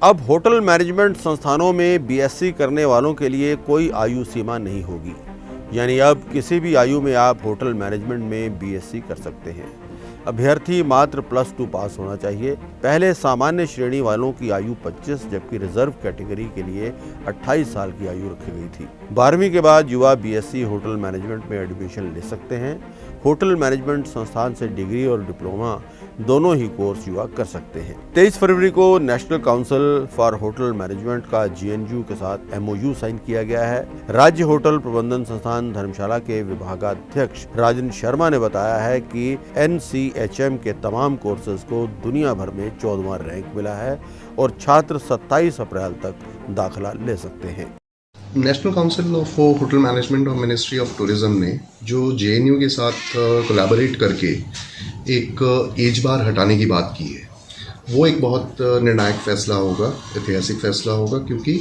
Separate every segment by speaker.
Speaker 1: अब hotel management संस्थानों में बीएससी करने वालों के लिए कोई आयु सीमा नहीं होगी, यानी अब किसी भी आयु में आप होटल मैनेजमेंट में बीएससी कर सकते हैं। अभ्यर्थी मात्र +2 पास होना चाहिए। पहले सामान्य श्रेणी वालों की आयु 25 जबकि रिजर्व कैटेगरी के लिए 28 साल की आयु रखी गई थी। 12वीं के बाद युवा बीएससी होटल मैनेजमेंट में एडमिशन ले सकते हैं। होटल मैनेजमेंट संस्थान से डिग्री और डिप्लोमा दोनों ही कोर्स युवा कर सकते हैं। 23 फरवरी को national council for hotel management का जीएनयू के साथ एमओयू साइन किया गया है। राज्य होटल प्रबंधन संस्थान धर्मशाला के विभागाध्यक्ष राजन शर्मा ने बताया है कि एनसीएचएम के तमाम कोर्सेज को दुनिया भर में 14वां रैंक मिला है और छात्र 27 अप्रैल तक दाखिला ले सकते हैं।
Speaker 2: National council for hotel management और मिनिस्ट्री ऑफ टूरिज्म ने जो जेएनयू के साथ कोलैबोरेट करके एक एज बार हटाने की बात की है, वो एक बहुत निर्णायक फैसला होगा, ऐतिहासिक फैसला होगा, क्योंकि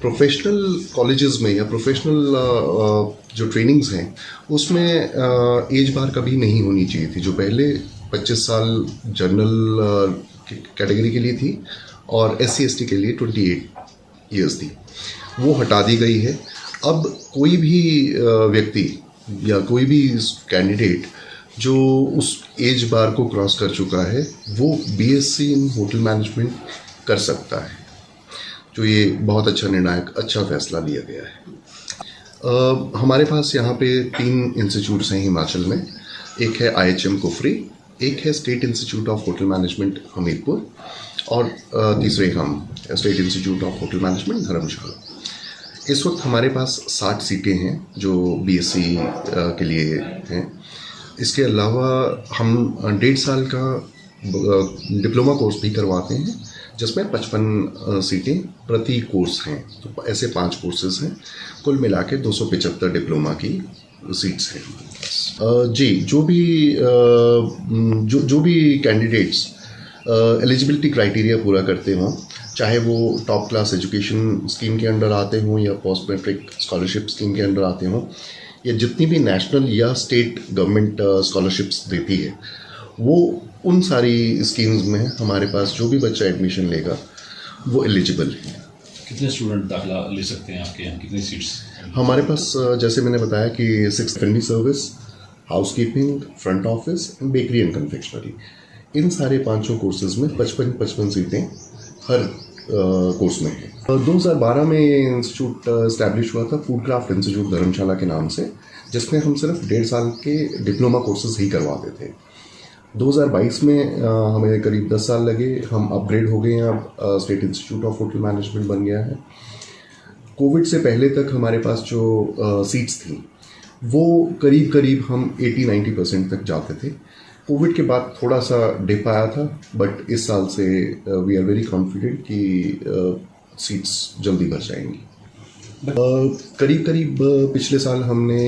Speaker 2: प्रोफेशनल कॉलेजेस में या प्रोफेशनल जो ट्रेनिंग्स हैं उसमें एज बार कभी नहीं होनी चाहिए थी। जो पहले 25 साल जनरल कैटेगरी के लिए थी और SC/ST के लिए 28 ईयर्स थी, वो हटा दी गई है। अब कोई भी व्यक्ति या कोई भी कैंडिडेट जो उस एज बार को क्रॉस कर चुका है वो बीएससी इन होटल मैनेजमेंट कर सकता है। जो ये बहुत अच्छा निर्णायक अच्छा फैसला लिया गया है। हमारे पास यहाँ पे 3 इंस्टीट्यूट्स हैं हिमाचल में। एक है IHM कुफरी, एक है state institute of hotel management Hamirpur और तीसरे हम state institute of hotel management Dharamshala. इस वक्त हमारे पास 60 सीटें हैं जो बीएससी के लिए हैं। इसके अलावा हम 1.5 साल का डिप्लोमा कोर्स भी करवाते हैं जिसमें 55 सीटें प्रति कोर्स हैं। तो ऐसे 5 कोर्सेज हैं, कुल मिला के 275 डिप्लोमा की सीट्स हैं। जी, जो भी कैंडिडेट्स एलिजिबिलिटी क्राइटेरिया पूरा करते हों, चाहे वो टॉप क्लास एजुकेशन स्कीम के अंडर आते हों या पोस्ट मैट्रिक स्कॉलरशिप स्कीम के अंडर आते हों, या जितनी भी नेशनल या स्टेट गवर्नमेंट स्कॉलरशिप्स देती है, वो उन सारी स्कीम्स में हमारे पास जो भी बच्चा एडमिशन लेगा वो एलिजिबल है।
Speaker 3: कितने स्टूडेंट दाखिला ले सकते हैं आपके यहाँ, कितनी सीट्स? हमारे पास
Speaker 2: जैसे मैंने बताया कि 6 secondary service, housekeeping, front office, bakery and confectionery, इन सारे 5 कोर्सेज में 55 सीटें हर कोर्स में है। 2012 में ये इंस्टीट्यूट इस्टेब्लिश हुआ था, फूड क्राफ्ट इंस्टीट्यूट धर्मशाला के नाम से, जिसमें हम सिर्फ 1.5 साल के डिप्लोमा कोर्सेज ही करवाते थे। 2022 में हमें करीब 10 साल लगे, हम अपग्रेड हो गए हैं, अब state institute of hotel management बन गया है। कोविड से पहले तक हमारे पास जो सीट्स थी वो करीब हम 80-90% तक जाते थे। कोविड के बाद थोड़ा सा डिप आया था, बट इस साल से वी आर वेरी कॉन्फिडेंट कि सीट्स जल्दी भर जाएंगी। करीब पिछले साल हमने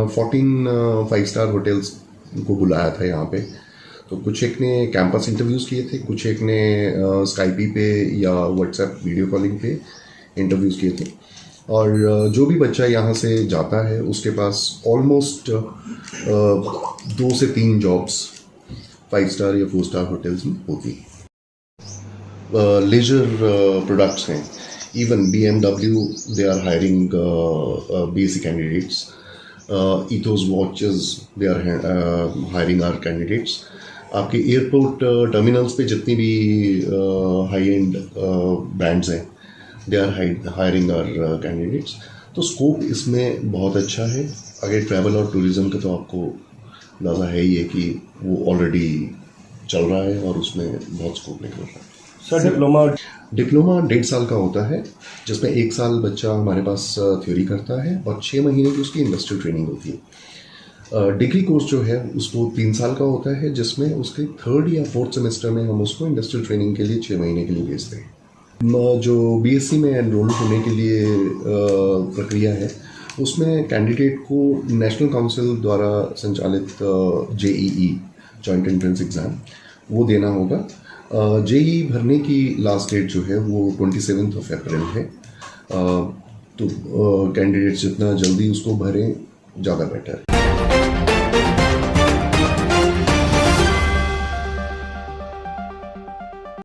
Speaker 2: 14 5-स्टार होटल्स को बुलाया था यहाँ पे। तो कुछ एक ने कैंपस इंटरव्यूज़ किए थे, कुछ एक ने स्काइपी पे या व्हाट्सएप वीडियो कॉलिंग पे इंटरव्यूज़ किए थे। और जो भी बच्चा यहाँ से जाता है उसके पास ऑलमोस्ट 2 से 3 जॉब्स 5 स्टार या 4 स्टार होटल्स में होती हैं। लेजर प्रोडक्ट्स हैं, even BMW they are hiring BSc candidates, ethos watches they are hiring our candidates. आपके एयरपोर्ट टर्मिनल्स पे जितनी भी हाई एंड ब्रांड्स हैं they are hiring our candidates. तो स्कोप इसमें बहुत अच्छा है। अगर ट्रैवल और टूरिज़्म का तो आपको अंदाज़ा है ही है कि वो ऑलरेडी चल रहा है और उसमें बहुत स्कोप निकल रहा है।
Speaker 4: सर,
Speaker 2: डिप्लोमा 1.5 साल का होता है, जिसमें 1 साल बच्चा हमारे पास थ्योरी करता है और 6 महीने की उसकी इंडस्ट्रियल ट्रेनिंग होती है। डिग्री कोर्स जो है उसको 3 साल का होता है, जिसमें उसके 3rd या 4th सेमेस्टर में हम उसको इंडस्ट्रियल ट्रेनिंग के लिए 6 महीने के लिए भेजते हैं। जो बीएससी में एनरोल होने के लिए प्रक्रिया है, उसमें कैंडिडेट को नेशनल काउंसिल द्वारा संचालित JEE जॉइंट एंट्रेंस एग्ज़ाम वो देना होगा। JEE भरने की लास्ट डेट जो है वो 27 अप्रैल है। तो कैंडिडेट जितना जल्दी उसको भरें ज़्यादा बेटर है।